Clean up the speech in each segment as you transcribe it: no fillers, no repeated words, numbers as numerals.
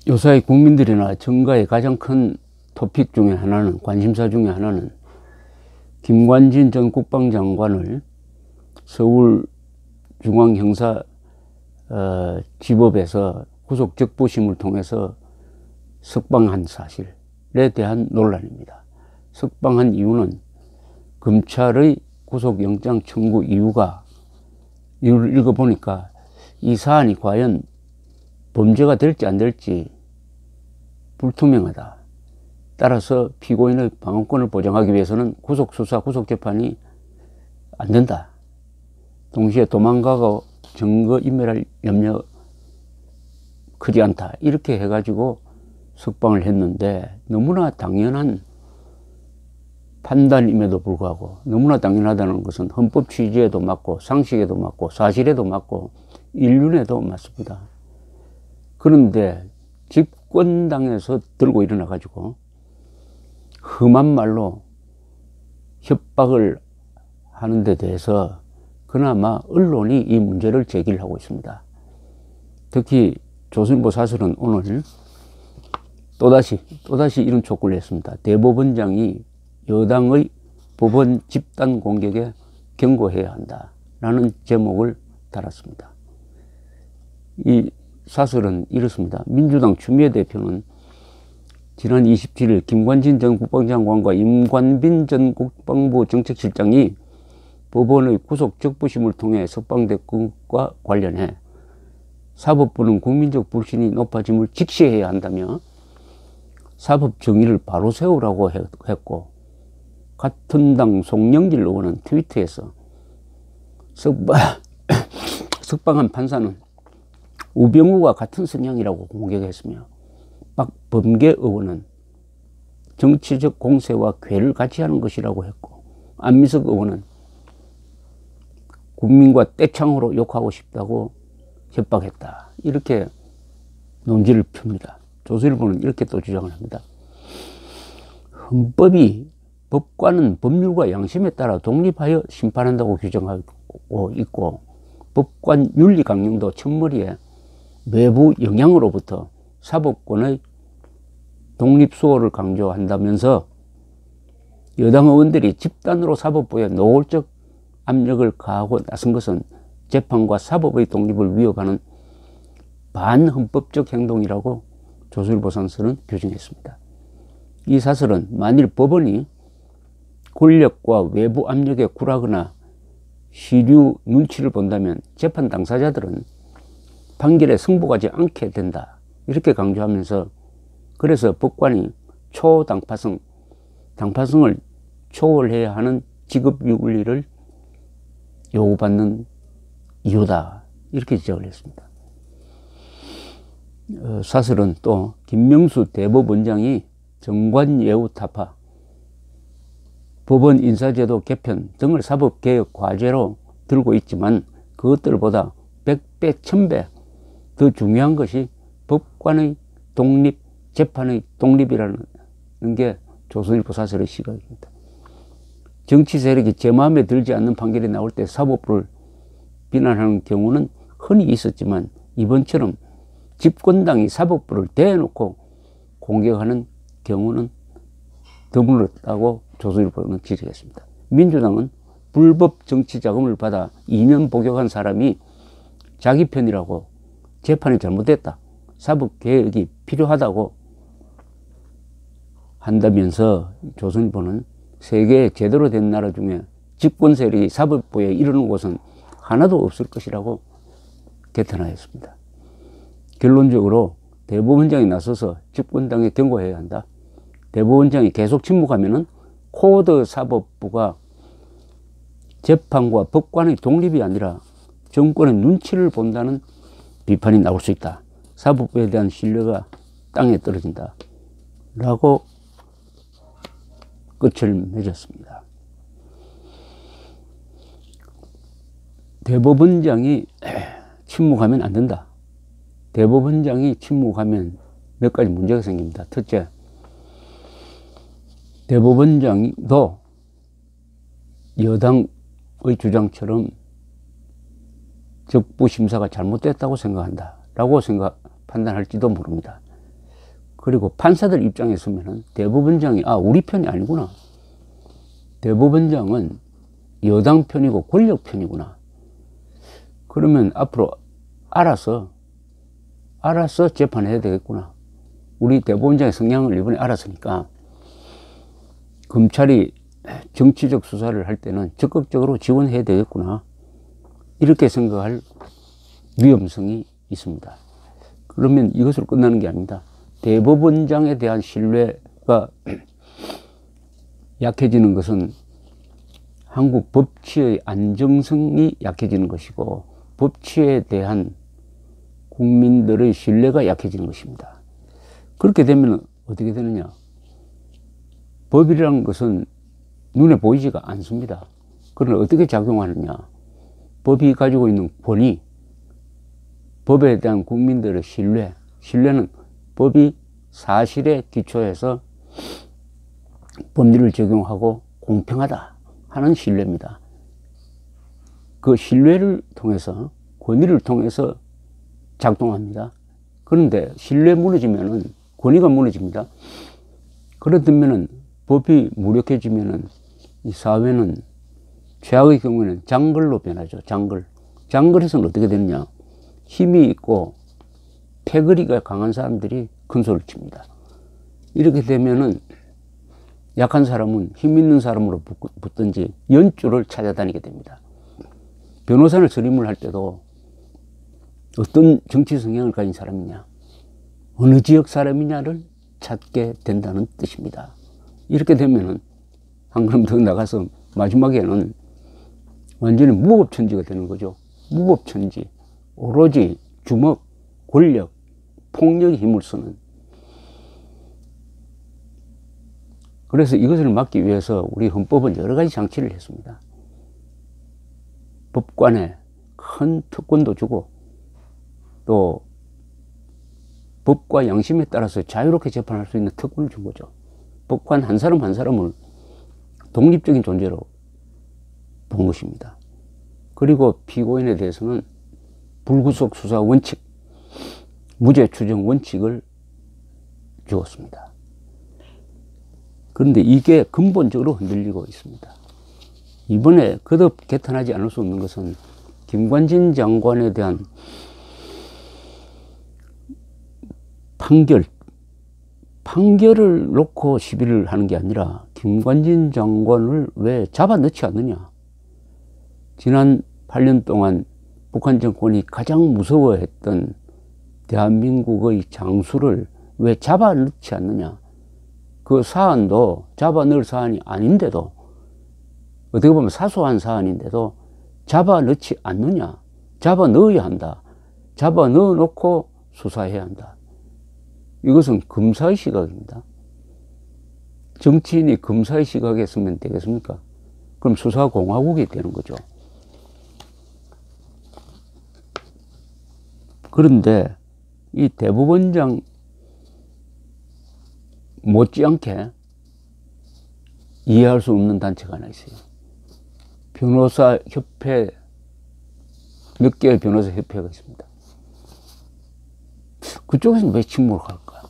요사이 국민들이나 정가의 가장 큰 토픽 중에 하나는, 관심사 중에 하나는 김관진 전 국방장관을 서울중앙형사 지법에서 구속 적부심을 통해서 석방한 사실에 대한 논란입니다. 석방한 이유는 검찰의 구속영장 청구 이유를 읽어보니까 이 사안이 과연 범죄가 될지 안 될지 불투명하다. 따라서 피고인의 방어권을 보장하기 위해서는 구속수사, 구속재판이 안 된다. 동시에 도망가고 증거인멸할 염려 크지 않다. 이렇게 해가지고 석방을 했는데, 너무나 당연한 판단임에도 불구하고, 너무나 당연하다는 것은 헌법 취지에도 맞고 상식에도 맞고 사실에도 맞고 인륜에도 맞습니다. 그런데 집권당에서 들고 일어나 가지고 험한 말로 협박을 하는 데 대해서 그나마 언론이 이 문제를 제기를 하고 있습니다. 특히 조선일보 사설은 오늘 또다시 이런 촉구를 했습니다. 대법원장이 여당의 법원 집단 공격에 경고해야 한다라는 제목을 달았습니다. 이 사설은 이렇습니다. 민주당 추미애 대표는 지난 27일 김관진 전 국방장관과 임관빈 전 국방부 정책실장이 법원의 구속 적부심을 통해 석방된 것과 관련해 사법부는 국민적 불신이 높아짐을 직시해야 한다며 사법 정의를 바로 세우라고 했고, 같은 당 송영길 의원은 트위터에서 석방한 판사는 우병우와 같은 성향이라고 공격했으며, 박범계 의원은 정치적 공세와 괴를 같이 하는 것이라고 했고, 안민석 의원은 국민과 떼창으로 욕하고 싶다고 협박했다. 이렇게 논지를 펴니다. 조선일보는 이렇게 또 주장을 합니다. 헌법이 법관은 법률과 양심에 따라 독립하여 심판한다고 규정하고 있고, 법관 윤리 강령도 첫머리에 외부 영향으로부터 사법권의 독립 수호를 강조한다면서 여당 의원들이 집단으로 사법부에 노골적 압력을 가하고 나선 것은 재판과 사법의 독립을 위협하는 반헌법적 행동이라고 조선일보 사설은 규정했습니다. 이 사설은 만일 법원이 권력과 외부 압력에 굴하거나 시류 눈치를 본다면 재판 당사자들은 판결에 승복하지 않게 된다. 이렇게 강조하면서, 그래서 법관이 당파성을 초월해야 하는 직업윤리를 요구받는 이유다. 이렇게 지적을 했습니다. 사설은 또 김명수 대법원장이 정관예우 타파, 법원 인사제도 개편 등을 사법개혁 과제로 들고 있지만 그것들보다 100배, 1000배 더 중요한 것이 법관의 독립, 재판의 독립이라는 게 조선일보 사설의 시각입니다. 정치 세력이 제 마음에 들지 않는 판결이 나올 때 사법부를 비난하는 경우는 흔히 있었지만, 이번처럼 집권당이 사법부를 대놓고 공격하는 경우는 드물었다고 조선일보는 지적했습니다. 민주당은 불법 정치 자금을 받아 2년 복역한 사람이 자기 편이라고, 재판이 잘못됐다, 사법개혁이 필요하다고 한다면서, 조선일보는 세계의 제대로 된 나라 중에 집권 세력이 사법부에 이르는 곳은 하나도 없을 것이라고 개탄하였습니다. 결론적으로 대법원장이 나서서 집권당에 경고해야 한다. 대법원장이 계속 침묵하면은 코드 사법부가 재판과 법관의 독립이 아니라 정권의 눈치를 본다는 비판이 나올 수 있다. 사법부에 대한 신뢰가 땅에 떨어진다. 라고 끝을 맺었습니다. 대법원장이 침묵하면 안 된다. 대법원장이 침묵하면 몇 가지 문제가 생깁니다. 첫째, 대법원장도 여당의 주장처럼 적부심사가 잘못됐다고 생각한다 라고 판단할지도 모릅니다. 그리고 판사들 입장에 서면은 대법원장이 우리 편이 아니구나. 대법원장은 여당 편이고 권력 편이구나. 그러면 앞으로 알아서 재판해야 되겠구나. 우리 대법원장의 성향을 이번에 알았으니까 검찰이 정치적 수사를 할 때는 적극적으로 지원해야 되겠구나. 이렇게 생각할 위험성이 있습니다. 그러면 이것으로 끝나는 게 아닙니다. 대법원장에 대한 신뢰가 약해지는 것은 한국 법치의 안정성이 약해지는 것이고 법치에 대한 국민들의 신뢰가 약해지는 것입니다. 그렇게 되면 어떻게 되느냐? 법이라는 것은 눈에 보이지가 않습니다. 그러나 어떻게 작용하느냐? 법이 가지고 있는 권위, 법에 대한 국민들의 신뢰는 법이 사실에 기초해서 법률을 적용하고 공평하다 하는 신뢰입니다. 그 신뢰를 통해서, 권위를 통해서 작동합니다. 그런데 신뢰 무너지면은 권위가 무너집니다. 그렇다면은 법이 무력해지면은 이 사회는 최악의 경우에는 장글로 변하죠. 장글에서는 어떻게 되느냐? 힘이 있고 패거리가 강한 사람들이 큰 소리를 칩니다. 이렇게 되면은 약한 사람은 힘 있는 사람으로 붙든지 연줄을 찾아다니게 됩니다. 변호사를 선임을 할 때도 어떤 정치 성향을 가진 사람이냐, 어느 지역 사람이냐를 찾게 된다는 뜻입니다. 이렇게 되면은 한 걸음 더 나가서 마지막에는 완전히 무법천지가 되는 거죠. 무법천지. 오로지 주먹, 권력, 폭력의 힘을 쓰는. 그래서 이것을 막기 위해서 우리 헌법은 여러 가지 장치를 했습니다. 법관에 큰 특권도 주고 또 법과 양심에 따라서 자유롭게 재판할 수 있는 특권을 준 거죠. 법관 한 사람 한 사람을 독립적인 존재로 본 것입니다. 그리고 피고인에 대해서는 불구속 수사 원칙, 무죄 추정 원칙을 주었습니다. 그런데 이게 근본적으로 흔들리고 있습니다. 이번에 거듭 개탄하지 않을 수 없는 것은 김관진 장관에 대한 판결을 놓고 시비를 하는 게 아니라 김관진 장관을 왜 잡아 넣지 않느냐. 지난 8년 동안 북한 정권이 가장 무서워했던 대한민국의 장수를 왜 잡아 넣지 않느냐. 그 사안도 잡아 넣을 사안이 아닌데도, 어떻게 보면 사소한 사안인데도 잡아 넣지 않느냐. 잡아 넣어야 한다. 잡아 넣어 놓고 수사해야 한다. 이것은 검사의 시각입니다. 정치인이 검사의 시각에 서면 되겠습니까? 그럼 수사공화국이 되는 거죠. 그런데 이 대법원장 못지않게 이해할 수 없는 단체가 하나 있어요. 변호사협회, 몇 개의 변호사협회가 있습니다. 그쪽에서는 왜 침묵할까?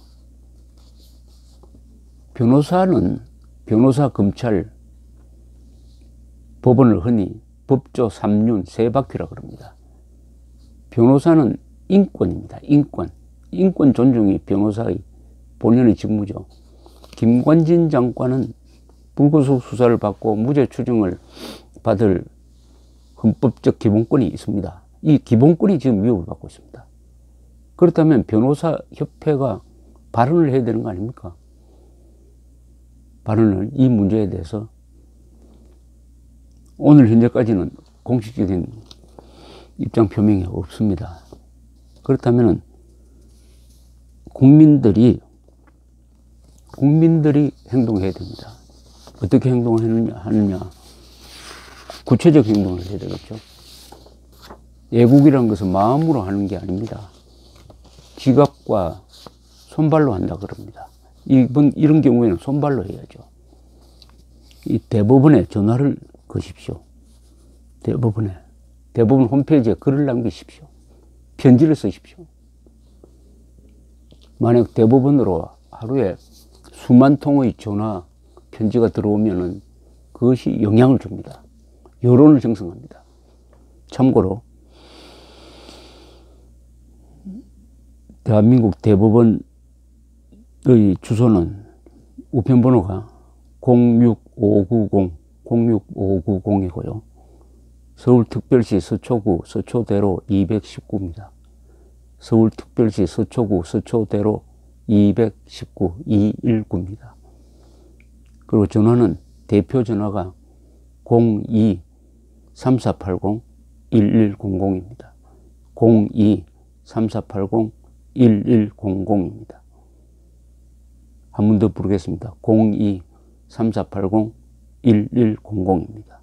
변호사는 변호사, 검찰, 법원을 흔히 법조 3윤, 3바퀴라 그럽니다. 변호사는 인권입니다. 인권 존중이 변호사의 본연의 직무죠. 김관진 장관은 불구속 수사를 받고 무죄 추정을 받을 헌법적 기본권이 있습니다. 이 기본권이 지금 위협을 받고 있습니다. 그렇다면 변호사협회가 발언을 해야 되는 거 아닙니까? 발언을 이 문제에 대해서 오늘 현재까지는 공식적인 입장 표명이 없습니다. 그렇다면 국민들이 행동해야 됩니다. 어떻게 행동하느냐? 구체적 행동을 해야 되겠죠. 애국이라는 것은 마음으로 하는 게 아닙니다. 지갑과 손발로 한다 그럽니다. 이런 경우에는 손발로 해야죠. 이 대법원에 전화를 거십시오. 대법원 홈페이지에 글을 남기십시오. 편지를 쓰십시오. 만약 대법원으로 하루에 수만 통의 전화, 편지가 들어오면은 그것이 영향을 줍니다. 여론을 형성합니다. 참고로 대한민국 대법원의 주소는 우편번호가 06590이고요. 서울특별시 서초구 서초대로 219입니다. 서울특별시 서초구 서초대로 219, 219입니다. 그리고 전화는 대표 전화가 02-3480-1100입니다. 02-3480-1100입니다. 한 번 더 부르겠습니다. 02-3480-1100입니다.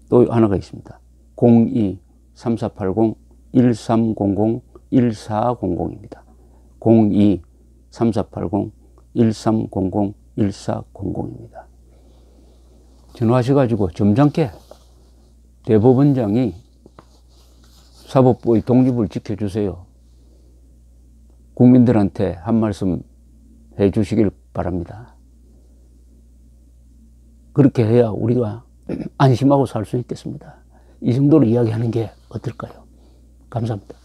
또 하나가 있습니다. 02-3480-1300-1400입니다. 02-3480-1300-1400입니다. 전화하셔가지고 점잖게 대법원장이 사법부의 독립을 지켜주세요. 국민들한테 한 말씀 해주시길 바랍니다. 그렇게 해야 우리가 안심하고 살 수 있겠습니다. 이 정도로 이야기하는 게 어떨까요? 감사합니다.